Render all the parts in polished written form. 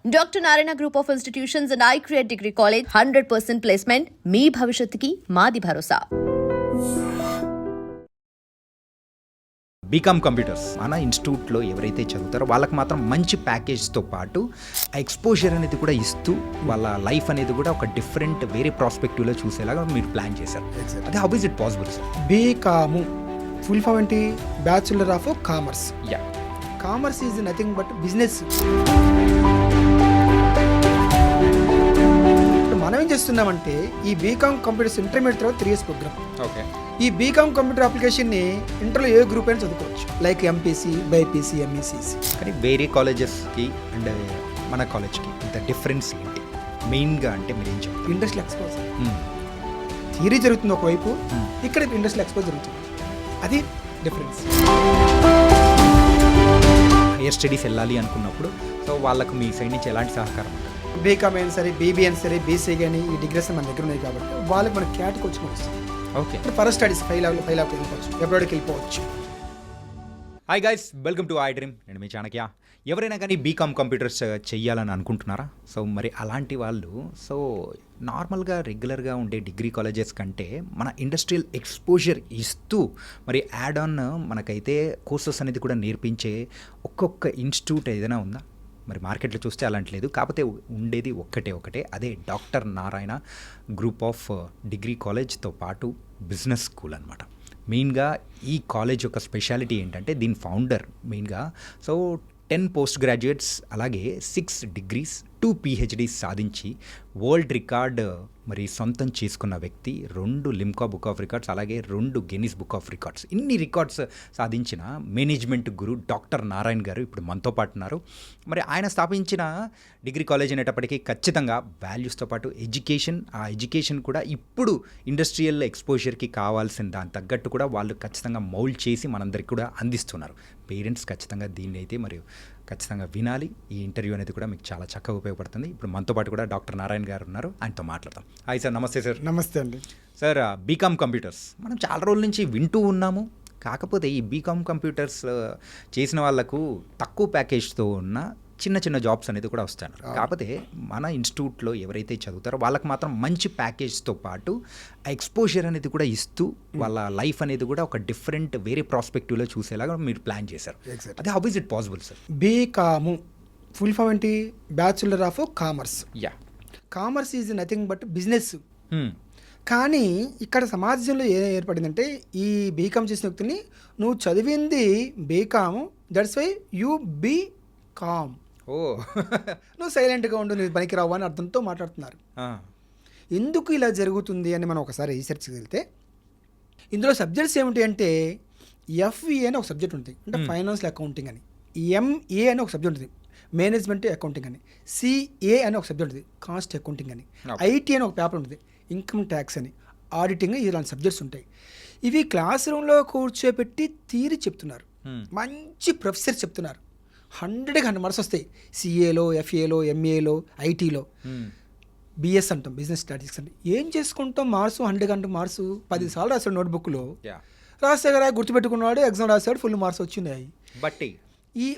Doctor Narayana group of institutions and iCreate degree college 100% placement మీ భవిష్యత్తుకి మాది భరోసా. బీకామ్ కంప్యూటర్స్ మన ఇన్స్టిట్యూట్లో ఎవరైతే చదువుతారో వాళ్ళకి మాత్రం మంచి ప్యాకేజ్తో పాటు ఆ ఎక్స్పోజర్ అనేది కూడా ఇస్తూ వాళ్ళ లైఫ్ అనేది కూడా ఒక డిఫరెంట్ వేరే ప్రాస్పెక్టివ్లో చూసేలాగా మీరు ప్లాన్ చేశారు. అదే how is it possible sir? BCom full form ఏంటి? Bachelor of commerce. Yeah, commerce is nothing but business. మనం ఏం చేస్తున్నామంటే ఈ బీకామ్ కంప్యూటర్స్ ఇంటర్మీడియట్ తర్వాత 3 years ప్రోగ్రామ్. ఓకే. ఈ బీకామ్ కంప్యూటర్ అప్లికేషన్ని ఇంటర్లో ఏ గ్రూప్ అయినా చదువుకోవచ్చు, లైక్ ఎంపీసీ, బైపీసీ, ఎంఈసీసీ. కానీ వేరే కాలేజెస్కి అండ్ మన కాలేజ్కి ఇంత డిఫరెన్స్ ఏంటి మెయిన్గా అంటే మీరు ఏం చెప్తారు? Industrial exposure. థియరీ జరుగుతుంది ఒకవైపు, ఇక్కడ ఇండస్ట్రియల్ ఎక్స్పోజర్ జరుగుతుంది. అది డిఫరెన్స్. హైయర్ స్టడీస్ వెళ్ళాలి అనుకున్నప్పుడు సో వాళ్ళకు మీ సైడ్ నుంచి ఎలాంటి సహకారం ఉంటుంది? బీకామ్ అయినా సరే, బీబీ అయినా సరే, బీసీ కానీ ఈ డిగ్రీస్ మన దగ్గర ఉన్నాయి కాబట్టి వాళ్ళకి మన క్యాట్కి వచ్చి వస్తుంది. ఓకే. ఫర్ స్టడీస్ ఫైవ్ వెళ్ళిపోవచ్చు, ఎబ్రాడ్కి వెళ్ళిపోవచ్చు. Hi guys, welcome to I dream. నేను మీ చాణక్య. ఎవరైనా కానీ బీకామ్ కంప్యూటర్స్ చెయ్యాలని అనుకుంటున్నారా? సో మరి అలాంటి వాళ్ళు సో నార్మల్గా రెగ్యులర్గా ఉండే డిగ్రీ కాలేజెస్ కంటే మన ఇండస్ట్రియల్ ఎక్స్పోజర్ ఇస్తూ మరి యాడ్ ఆన్ మనకైతే కోర్సెస్ అనేది కూడా నేర్పించే ఒక్కొక్క ఇన్స్టిట్యూట్ ఏదైనా ఉందా? మరి మార్కెట్లో చూస్తే అలాంటి లేదు, కాకపోతే ఉండేది ఒకటే, అదే doctor Narayana group of degree కాలేజ్తో పాటు బిజినెస్ స్కూల్ అనమాట. మెయిన్గా ఈ కాలేజ్ యొక్క స్పెషాలిటీ ఏంటంటే దీని ఫౌండర్ మెయిన్గా సో 10 పోస్ట్ గ్రాడ్యుయేట్స్ అలాగే 6 degrees 2 PhDs సాధించి వరల్డ్ రికార్డ్ మరి సొంతం చేసుకున్న వ్యక్తి. 2 లిమ్కా బుక్ ఆఫ్ రికార్డ్స్ అలాగే 2 గిన్నిస్ బుక్ ఆఫ్ రికార్డ్స్, ఇన్ని రికార్డ్స్ సాధించిన మేనేజ్మెంట్ గురు డాక్టర్ నారాయణ గారు ఇప్పుడు మనతో పాటు ఉన్నారు. మరి ఆయన స్థాపించిన డిగ్రీ కాలేజ్ అనేటప్పటికీ ఖచ్చితంగా వాల్యూస్తో పాటు ఆ ఎడ్యుకేషన్ కూడా ఇప్పుడు ఇండస్ట్రియల్ ఎక్స్పోజర్కి కావాల్సిన దాని తగ్గట్టు కూడా వాళ్ళు ఖచ్చితంగా మౌల్డ్ చేసి మనందరికీ కూడా అందిస్తున్నారు. పేరెంట్స్ ఖచ్చితంగా దీన్ని అయితే మరియు ఖచ్చితంగా వినాలి. ఈ ఇంటర్వ్యూ అనేది కూడా మీకు చాలా చక్కగా ఉపయోగపడుతుంది. ఇప్పుడు మనతో పాటు కూడా డాక్టర్ నారాయణ గారు ఉన్నారు, ఆయనతో మాట్లాడతాం. Hi sir. నమస్తే సార్. నమస్తే అండి. సార్, బీకామ్ కంప్యూటర్స్ మనం చాలా రోజుల నుంచి వింటూ ఉన్నాము. కాకపోతే ఈ బీకామ్ కంప్యూటర్స్ చేసిన వాళ్ళకు తక్కువ ప్యాకేజ్తో ఉన్న చిన్న జాబ్స్ అనేది కూడా వస్తాయి. కాకపోతే మన ఇన్స్టిట్యూట్లో ఎవరైతే చదువుతారో వాళ్ళకి మాత్రం మంచి ప్యాకేజ్తో పాటు ఎక్స్పోజర్ అనేది కూడా ఇస్తూ వాళ్ళ లైఫ్ అనేది కూడా ఒక డిఫరెంట్ వేరే ప్రాస్పెక్టివ్లో చూసేలాగా మీరు ప్లాన్ చేశారు. అదే how is it possible sir? BCom full form ఏంటి? Bachelor of commerce. Yeah, commerce is nothing but business. కానీ ఇక్కడ సమాజంలో ఏర్పడిందంటే ఈ బీకామ్ చేసిన వ్యక్తిని నువ్వు చదివింది BCom, that's why you be calm. ఓ నువ్వు సైలెంట్గా ఉండు, నువ్వు పనికి రావు అని అర్థంతో మాట్లాడుతున్నారు. ఎందుకు ఇలా జరుగుతుంది అని మనం ఒకసారి రీసెర్చ్కి వెళ్తే ఇందులో సబ్జెక్ట్స్ ఏమిటి అంటే ఎఫ్ఈ అని ఒక సబ్జెక్ట్ ఉంటుంది, అంటే ఫైనాన్షియల్ అకౌంటింగ్ అని. ఎంఏ అని ఒక సబ్జెక్ట్ ఉంటుంది, మేనేజ్మెంట్ అకౌంటింగ్ అని. సిఏ అని ఒక సబ్జెక్ట్ ఉంటుంది, కాస్ట్ అకౌంటింగ్ అని. ఐటీ అని ఒక పేపర్ ఉంటుంది, ఇన్కమ్ ట్యాక్స్ అని, ఆడిటింగ్, ఇలాంటి సబ్జెక్ట్స్ ఉంటాయి. ఇవి క్లాస్ రూమ్లో కూర్చోబెట్టి తీరి చెప్తున్నారు, మంచి ప్రొఫెసర్ చెప్తున్నారు. 100కి 100 మార్క్స్ వస్తాయి. సిఏలో, ఎఫ్ఏలో, ఎంఏలో, ఐటీలో. బిఎస్ అంటాం, బిజినెస్ స్టాటిస్టిక్స్ అంటే. ఏం చేసుకుంటాం? మార్క్స్ 100కి 100 మార్క్స్ 10 సార్లు రాశాడు నోట్బుక్లో. రాసాగరా గుర్తుపెట్టుకున్నాడు, ఎగ్జామ్ రాశాడు, ఫుల్ మార్క్స్ వచ్చినాయి.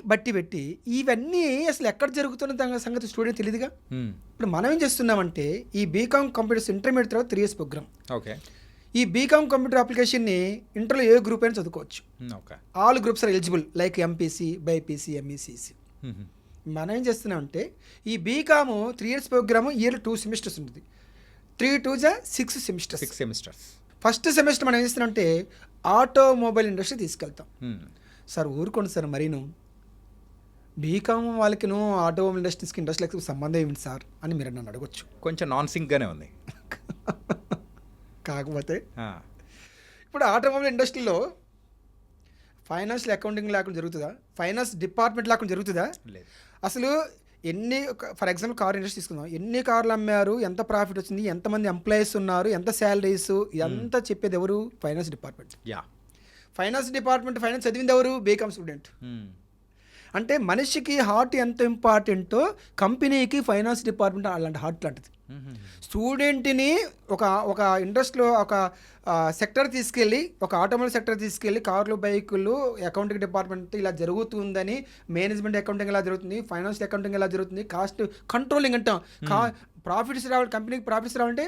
బట్టి పెట్టి ఇవన్నీ అసలు ఎక్కడ జరుగుతున్న సంగతి స్టూడెంట్ తెలియదుగా. ఇప్పుడు మనం ఏం చేస్తున్నామంటే ఈ బీకామ్ కంప్యూటర్స్ ఇంటర్మీడియట్ తర్వాత 3 years ప్రోగ్రామ్. ఓకే. ఈ బీకామ్ కంప్యూటర్ అప్లికేషన్ని ఇంటర్లో ఏ గ్రూప్ అయినా చదువుకోవచ్చు. All groups are eligible, like MPC, BiPC, MECC. మనం ఏం చేస్తున్నామంటే ఈ BCom 3 years programme, year 2 semesters ఉంటుంది. 3 2 6 semesters. ఫస్ట్ సెమిస్టర్ మనం ఏం చేస్తున్నామంటే ఆటోమొబైల్ ఇండస్ట్రీ తీసుకెళ్తాం. సార్ ఊరుకోండి సార్, మరీను బీకామ్ వాళ్ళకి ఆటోమొబైల్ ఇండస్ట్రీకి సంబంధం ఏమిటి సార్ అని మీరు నన్ను అడగొచ్చు. కొంచెం నాన్ సింక్గానే ఉంది. కాకపోతే ఇప్పుడు ఆటోమొబైల్ ఇండస్ట్రీలో ఫైనాన్షియల్ అకౌంటింగ్ లేకుండా జరుగుతుందా? ఫైనాన్స్ డిపార్ట్మెంట్ లేకుండా జరుగుతుందా? అసలు ఎన్ని, ఫర్ ఎగ్జాంపుల్ కార్ ఇండస్ట్రీ తీసుకుందాం, ఎన్ని కార్లు అమ్మారు, ఎంత ప్రాఫిట్ వచ్చింది, ఎంతమంది ఎంప్లాయీస్ ఉన్నారు, ఎంత శాలరీస్, ఇదంతా చెప్పేది ఎవరు? Finance department. ఫైనాన్స్ చదివింది ఎవరు? BCom student. అంటే మనిషికి హార్ట్ ఎంత ఇంపార్టెంటో కంపెనీకి ఫైనాన్స్ డిపార్ట్మెంట్ అలాంటి హార్ట్ లాంటిది. స్టూడెంట్ని ఒక ఇండస్ట్రీలో ఒక సెక్టర్ తీసుకెళ్ళి, ఒక ఆటోమొబైల్ సెక్టర్ తీసుకెళ్ళి, కార్లు, బైకులు, అకౌంటింగ్ డిపార్ట్మెంట్ ఇలా జరుగుతుందని, మేనేజ్మెంట్ అకౌంటింగ్ ఎలా జరుగుతుంది, ఫైనాన్స్ అకౌంటింగ్ ఎలా జరుగుతుంది, కాస్ట్ కంట్రోలింగ్ అంటాం. ప్రాఫిట్స్ రావాలి, కంపెనీకి ప్రాఫిట్స్ రావాలంటే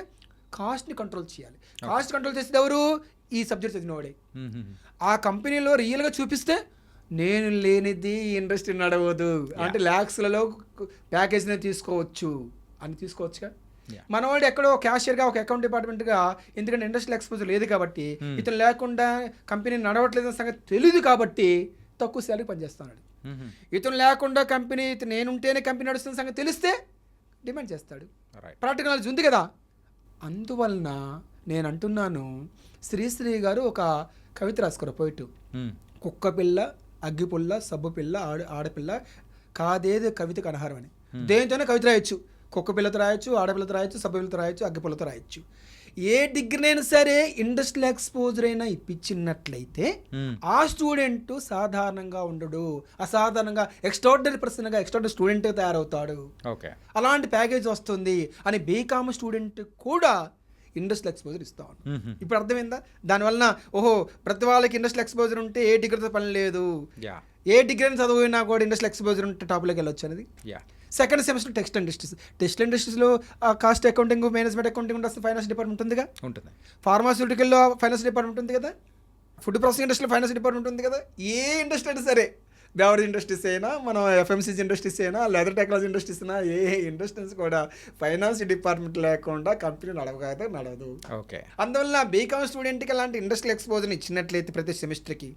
కాస్ట్ని కంట్రోల్ చేయాలి. కాస్ట్ కంట్రోల్ చేసేది ఎవరు? ఈ సబ్జెక్ట్ చదివినవాడే. ఆ కంపెనీలో రియల్గా చూపిస్తే నేను లేనిది ఇండస్ట్రీ నడవదు అంటే ల్యాక్స్లలో ప్యాకేజ్ని తీసుకోవచ్చు అని తీసుకోవచ్చుగా. మనవాడు ఎక్కడో క్యాషియర్గా ఒక అకౌంట్ డిపార్ట్మెంట్గా, ఎందుకంటే ఇండస్ట్రియల్ ఎక్స్పోజర్ లేదు కాబట్టి, ఇతను లేకుండా కంపెనీ నడవట్లేదు అనే సంగతి తెలియదు కాబట్టి తక్కువ శాలరీ పనిచేస్తున్నాడు. ఇతను లేకుండా కంపెనీ, నేనుంటేనే కంపెనీ నడుస్తున్న సంగతి తెలిస్తే డిమాండ్ చేస్తాడు. ప్రాక్టికల్ నాలెడ్జ్ ఉంది కదా. అందువలన నేను అంటున్నాను, శ్రీశ్రీ గారు ఒక కవిత రాసుకోరు, పోయిట్. కుక్క పిల్ల, అగ్గిపుల్ల, సబ్బు పిల్ల, ఆడపిల్ల కాదేది కవితకు అనహారం అని. దేనితోనే కవిత రాయొచ్చు. కుక్క పిల్లతో రాయొచ్చు, ఆడపిల్లతో రాయొచ్చు, సబ్బు పిల్లతో రాయొచ్చు, అగ్గిపుల్లతో రాయొచ్చు. ఏ డిగ్రీనైనా సరే ఇండస్ట్రియల్ ఎక్స్పోజర్ అయినా ఇప్పించినట్లయితే ఆ స్టూడెంట్ సాధారణంగా ఉండడు, అసాధారణంగా ఎక్స్ట్రాడినరీ పర్సన్గా, ఎక్స్ట్రాడినరీ స్టూడెంట్ తయారవుతాడు. అలాంటి ప్యాకేజ్ వస్తుంది అని బీకామ్ స్టూడెంట్ కూడా ఇండస్ట్రియల్ ఎక్స్పోజర్ ఇస్తాం. ఇప్పుడు అర్థమైందా? దానివల్ల ఓహో ప్రతి వాళ్ళకి ఇండస్ట్రియల్ ఎక్స్పోజర్ ఉంటే ఏ డిగ్రీతో పని లేదు, ఏ డిగ్రీ చదివినా కూడా ఇండస్ట్రియల్ ఎక్స్పోజర్ ఉంటే టాప్లోకి వెళ్ళొచ్చు అనేది. సెకండ్ సెమిస్టర్ టెక్స్ట్ ఇండస్ట్రీస్లో కాస్ట్ అకౌంటింగ్, మేనేజ్మెంట్ అకౌంటింగ్ ఉంటుంది, ఫైనాన్స్ డిపార్ట్మెంట్ ఉందిగా. ఉంటుంది. ఫార్మాస్యూటికల్లో ఫైనాన్స్ డిపార్ట్మెంట్ ఉంది కదా. ఫుడ్ ప్రాసెసింగ్ ఇండస్ట్రీలో ఫైనాన్స్ డిపార్ట్మెంట్ ఉంది కదా. ఏ ఇండస్ట్రీ అయినా సరే, బెవరేజ్ ఇండస్ట్రీస్ అయినా, మనం ఎఫ్ఎంసీజీ ఇండస్ట్రీస్ అయినా, లెదర్ టెక్నాలజీ ఇండస్ట్రీస్ అయినా, ఏ ఇండస్ట్రీస్ కూడా ఫైనాన్స్ డిపార్ట్మెంట్ లేకుండా కంపెనీ నడవదు. ఓకే. అందువల్ల బీకామ్ స్టూడెంట్కి అలాంటి ఇండస్ట్రియల్ ఎక్స్పోజర్ని ఇచ్చినట్లయితే ప్రతి సెమిస్టర్కి,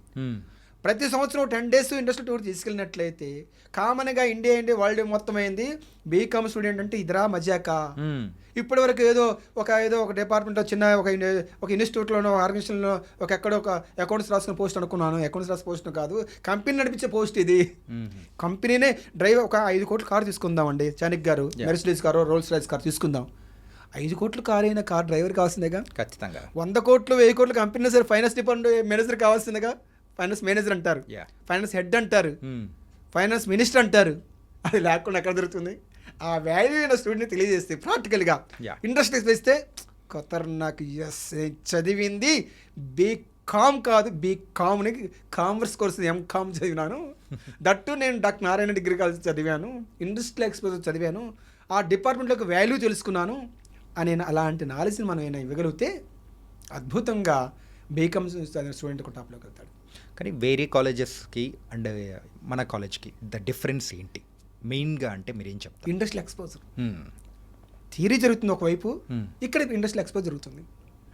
ప్రతి సంవత్సరం 10 days ఇండస్ట్రీ టూర్ తీసుకెళ్ళినట్లయితే కామన్గా ఇండియా వరల్డ్ మొత్తం అయింది బీకామ్ స్టూడెంట్ అంటే ఇదిరా మజాకా. ఇప్పటి వరకు ఏదో ఒక డిపార్ట్మెంట్ చిన్న ఒక ఇన్స్టిట్యూట్లోనో, ఆర్గనైజేషన్లో ఎక్కడో ఒక అకౌంట్స్ రాసుకున్న పోస్ట్ అనుకున్నాను. అకౌంట్స్ రాసిన పోస్ట్ కాదు, కంపెనీ నడిపించే పోస్ట్ ఇది. కంపెనీనే డ్రైవర్, ఒక 5 కోట్ల కారు తీసుకుందామండి, చానిక్ గారు Mercedes car, Rolls Royce car తీసుకుందాం. 5 కోట్ల కారు అయిన కార్ డ్రైవర్ కావాల్సిందేగా. ఖచ్చితంగా. 100 కోట్లు 1000 కోట్ల కంపెనీ సరే ఫైనాన్స్ డిపార్ట్మెంట్ మేనేజర్ కావాల్సిందేగా. ఫైనాన్స్ మేనేజర్ అంటారు, ఫైనాన్స్ హెడ్ అంటారు, ఫైనాన్స్ మినిస్టర్ అంటారు. అది లేకుండా ఎక్కడ దొరుకుతుంది? ఆ వాల్యూ అయిన స్టూడెంట్ని తెలియజేస్తే ప్రాక్టికల్గా ఇండస్ట్రీస్ వేస్తే ఖతర్నాక్. ఎస్, చదివింది బీకామ్ కాదు, బీకామ్ని కామర్స్ కోర్స్ ఎంకామ్ చదివినాను. దట్టు నేను డాక్టర్ నారాయణ డిగ్రీ కాలేజ్ చదివాను, ఇండస్ట్రియల్ ఎక్స్పోజర్ చదివాను, ఆ డిపార్ట్మెంట్లోకి వాల్యూ తెలుసుకున్నాను అని అలాంటి నాలెడ్జ్ని మనం ఏమైనా ఇవ్వగలిగితే అద్భుతంగా బీకామ్ స్టూడెంట్ ఒక టాప్లోకి వెళ్తాడు. కానీ వేరే కాలేజెస్కి అండ్ మన కాలేజ్కి ద డిఫరెన్స్ ఏంటి మెయిన్గా అంటే మీరు ఏం చెప్తారు? ఇండస్ట్రియల్ ఎక్స్పోజర్ థియరీ జరుగుతుంది ఒకవైపు, ఇక్కడ ఇండస్ట్రియల్ ఎక్స్పోజర్ జరుగుతుంది.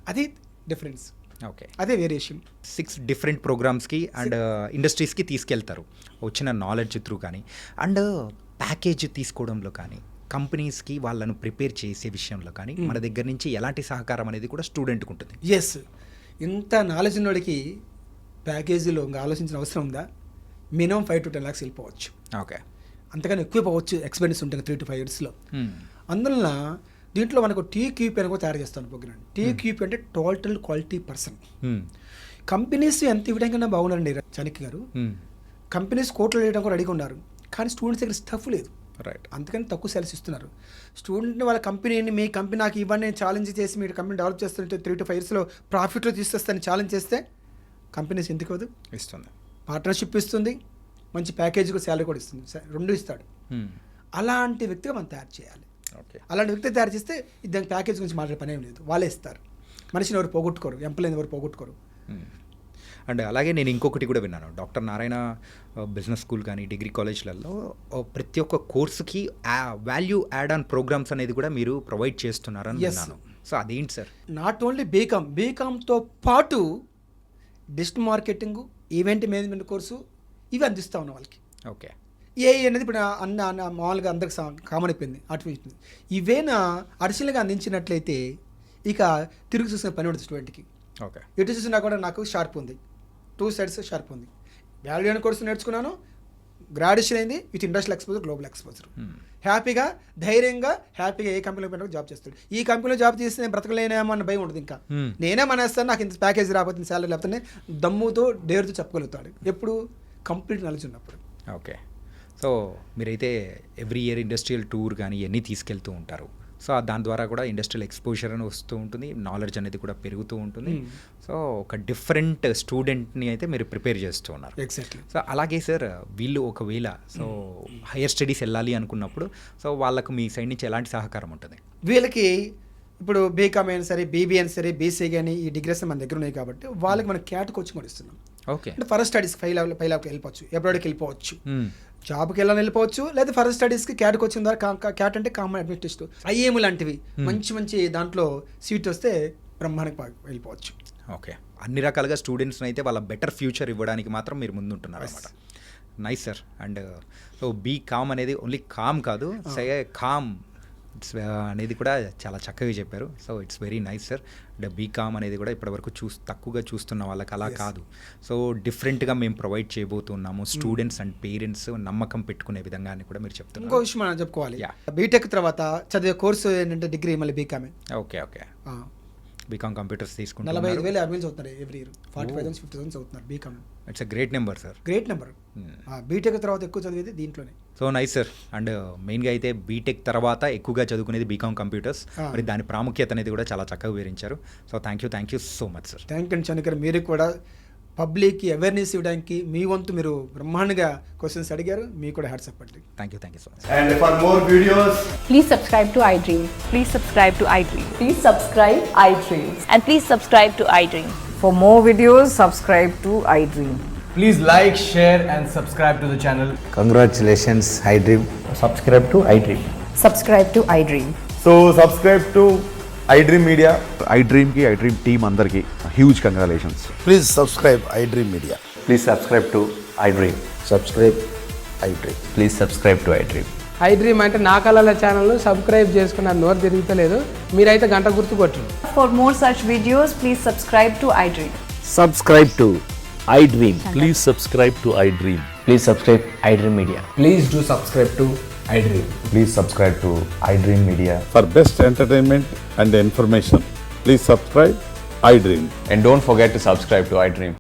అది డిఫరెన్స్. ఓకే, అదే వేరియేషన్. 6 different ప్రోగ్రామ్స్కి అండ్ ఇండస్ట్రీస్కి తీసుకెళ్తారు వచ్చిన నాలెడ్జ్ త్రూ కానీ, అండ్ ప్యాకేజ్ తీసుకోవడంలో కానీ, కంపెనీస్కి వాళ్ళను ప్రిపేర్ చేసే విషయంలో కానీ మన దగ్గర నుంచి ఎలాంటి సహకారం అనేది కూడా స్టూడెంట్కి ఉంటుంది. ఎస్, ఇంత నాలెడ్జ్ ఉన్నోడికి ప్యాకేజీలో ఇంకా ఆలోచించిన అవసరం ఉందా? మినిమం 5 to 10 lakhs వెళ్ళిపోవచ్చు. ఓకే, అంతకన్నా ఎక్కువ పోవచ్చు ఎక్స్పెన్స్ ఉంటుంది 3 to 5 yearsలో. అందువలన దీంట్లో మనకు TQP అని కూడా తయారు చేస్తాను ప్రోగ్రామ్. TQP అంటే టోటల్ క్వాలిటీ పర్సన్. కంపెనీస్ ఎంత ఇవ్వడం బాగున్నారండి చాణక్య గారు. కంపెనీస్ కోట్లు వేయడం కూడా అడిగి ఉన్నారు, కానీ స్టూడెంట్స్ దగ్గర స్టఫ్ లేదు. రైట్, అందుకని తక్కువ సేల్స్ ఇస్తున్నారు. స్టూడెంట్ని వాళ్ళ కంపెనీని, మీ కంపెనీ నాకు ఇవ్వండి ఛాలెంజ్ చేసి మీరు కంపెనీ డెవలప్ చేస్తుంటే 3 to 5 yearsలో ప్రాఫిట్లో తీసుకొస్తాను ఛాలెంజ్ చేస్తే కంపెనీస్ ఎందుకు అవ్వదు? ఇస్తుంది, పార్ట్నర్షిప్ ఇస్తుంది, మంచి ప్యాకేజ్ కూడా శాలరీ కూడా ఇస్తుంది, 2 ఇస్తాడు. అలాంటి వ్యక్తిగా మనం తయారు చేయాలి. ఓకే, అలాంటి వ్యక్తి తయారు చేస్తే దాని ప్యాకేజ్ గురించి మాట్లాడే పని ఏం లేదు, వాళ్ళే ఇస్తారు. మనిషిని ఎవరు పోగొట్టుకోరు, ఎంప్లాయీని ఎవరు పోగొట్టుకోరు. అండ్ అలాగే నేను ఇంకొకటి కూడా విన్నాను, డాక్టర్ నారాయణ బిజినెస్ స్కూల్ కానీ డిగ్రీ కాలేజ్లలో ప్రతి ఒక్క కోర్సుకి వాల్యూ యాడ్ ఆన్ ప్రోగ్రామ్స్ అనేది కూడా మీరు ప్రొవైడ్ చేస్తున్నారని విన్నాను. సో అదేంటి సార్? నాట్ ఓన్లీ బీకామ్తో పాటు digital marketing, event management course ఇవి అందిస్తూ ఉన్నాం వాళ్ళకి. ఓకే, ఏఐ అనేది ఇప్పుడు మామూలుగా అందరికి కామన్ అయిపోయింది, ఆర్టిఫిషియల్. ఇవేనా అడిషనల్గా అందించినట్లయితే ఇక తిరిగి చూసిన పని ఉంటుంది స్టూడెంట్కి. ఓకే, ఎటు చూసినా కూడా నాకు షార్ప్ ఉంది, 2 sides షార్ప్ ఉంది. వాల్యూ అయిన కోర్సు నేర్చుకున్నాను, గ్రాడ్యుయేషన్ అయింది with industrial exposure, global exposure. హ్యాపీగా ధైర్యంగా హ్యాపీగా ఏ కంపెనీలో పెట్టినా జాబ్ చేస్తాడు. ఈ కంపెనీలో జాబ్ చేస్తే నేను బ్రతకలేనేమో అన్న భయం ఉంటుంది. ఇంకా నేనే మానేస్తాను, నాకు ఇంత ప్యాకేజ్ రాకపోతే శాలరీ లేకపోతే దమ్ముతో డేర్తో చెప్పగలుగుతాడు. ఎప్పుడు కంప్లీట్ నాలెడ్జ్ ఉన్నప్పుడు. ఓకే, సో మీరైతే ఎవ్రీ ఇయర్ ఇండస్ట్రియల్ టూర్ కానీ ఇవన్నీ తీసుకెళ్తూ ఉంటారు. సో దాని ద్వారా కూడా ఇండస్ట్రియల్ ఎక్స్పోజర్ అని వస్తూ ఉంటుంది, నాలెడ్జ్ అనేది కూడా పెరుగుతూ ఉంటుంది. సో ఒక డిఫరెంట్ స్టూడెంట్ని అయితే మీరు ప్రిపేర్ చేస్తూ ఉన్నారు. ఎగ్జాక్ట్లీ. సో అలాగే సార్ వీళ్ళు ఒకవేళ సో హైయర్ స్టడీస్ వెళ్ళాలి అనుకున్నప్పుడు సో వాళ్ళకు మీ సైడ్ నుంచి ఎలాంటి సహకారం ఉంటుంది? వీళ్ళకి ఇప్పుడు బీకామ్ అయినా సరే, బీబీ అయినా సరే, బీసీ కానీ ఈ డిగ్రీస్ మన దగ్గర ఉన్నాయి కాబట్టి వాళ్ళకి మనం క్యాట్ కోచింగ్ కూడా ఇస్తున్నాం. ఓకే. అంటే ఫర్ స్టడీస్ ఫైవ్ లెవెల్కి వెళ్ళిపోవచ్చు, ఎబ్రాడ్కి వెళ్ళిపోవచ్చు, జాబ్కి వెళ్ళాలని వెళ్ళిపోవచ్చు, లేదా ఫర్ స్టడీస్కి క్యాట్ కోచింగ్ ద్వారా క్యాట్ అంటే కామన్ అడ్మినిస్ట్రేటివ్ ఐఏఎం లాంటివి మంచి మంచి దాంట్లో సీట్ వస్తే బ్రహ్మాండకి వెళ్ళిపోవచ్చు. ఓకే. అన్ని రకాలుగా స్టూడెంట్స్ని అయితే వాళ్ళ బెటర్ ఫ్యూచర్ ఇవ్వడానికి మాత్రం మీరు ముందుంటున్నారు అనమాట. Nice sir. And so B Com అనేది ఓన్లీ కామ్ కాదు, సే కామ్ అనేది కూడా చాలా చక్కగా చెప్పారు. So it's very nice sir. And BCom అనేది కూడా ఇప్పటివరకు తక్కువగా చూస్తున్న వాళ్ళకి అలా కాదు. సో డిఫరెంట్గా మేము ప్రొవైడ్ చేయబోతున్నాము స్టూడెంట్స్ అండ్ పేరెంట్స్ నమ్మకం పెట్టుకునే విధంగా అని కూడా మీరు చెప్తున్నారు. ఇంకో విషయం మనం చెప్పుకోవాలి, బీటెక్ తర్వాత చదివే కోర్సు ఏంటంటే డిగ్రీ మళ్ళీ బీకామే. ఓకే. ఓకే. బీకామ్ కంప్యూటర్స్ తీసుకుంటే 45,000 అడ్మిన్స్ అవుతున్నారు ఎవ్రీ ఇయర్, 45,000 50,000 అవుతున్నారు BCom. It's a great number sir. Great number. BTech తర్వాత ఎక్కువ చదివేది దీంట్లోనే. So nice sir. అండ్ మెయిన్గా అయితే బీటెక్ తర్వాత ఎక్కువగా చదువుకునేది బీకామ్ కంప్యూటర్స్. మరి దాని ప్రాముఖ్యత అనేది కూడా చాలా చక్కగా వివరించారు. So thank you so much sir. Thank you Chandrakar. మీరు కూడా పబ్లిక్కి అవేర్నెస్ ఇవ్వడానికి మీ వంతు మీరు బ్రహ్మాండంగా క్వశ్చన్స్ అడిగారు, మీకు కూడా హ్యాట్స్ అప్ అండి. Thank you so much. And for more videos, Please subscribe to iDream. Please subscribe to iDream. Please subscribe iDream. And please subscribe to iDream. For more videos, subscribe to iDream. please like, share and subscribe to the channel. Congratulations, iDream. Subscribe to iDream. Subscribe to iDream. So subscribe to iDream Media. iDream की iDream team अंदर की huge congratulations. Please subscribe iDream Media. Please subscribe to iDream. Subscribe iDream. Please subscribe to iDream. iDream అంటే నా కళల channel subscribe చేసుకున్న నోరు తిరుగుతలేదు, మీరైతే గంట గుర్తు కొట్టండి. For more such videos, please subscribe to iDream. Subscribe to iDream. Please subscribe to iDream. Please subscribe iDream Media. Please do subscribe to iDream. Please subscribe to iDream Media. For best entertainment and information, please subscribe iDream. And don't forget to subscribe to iDream.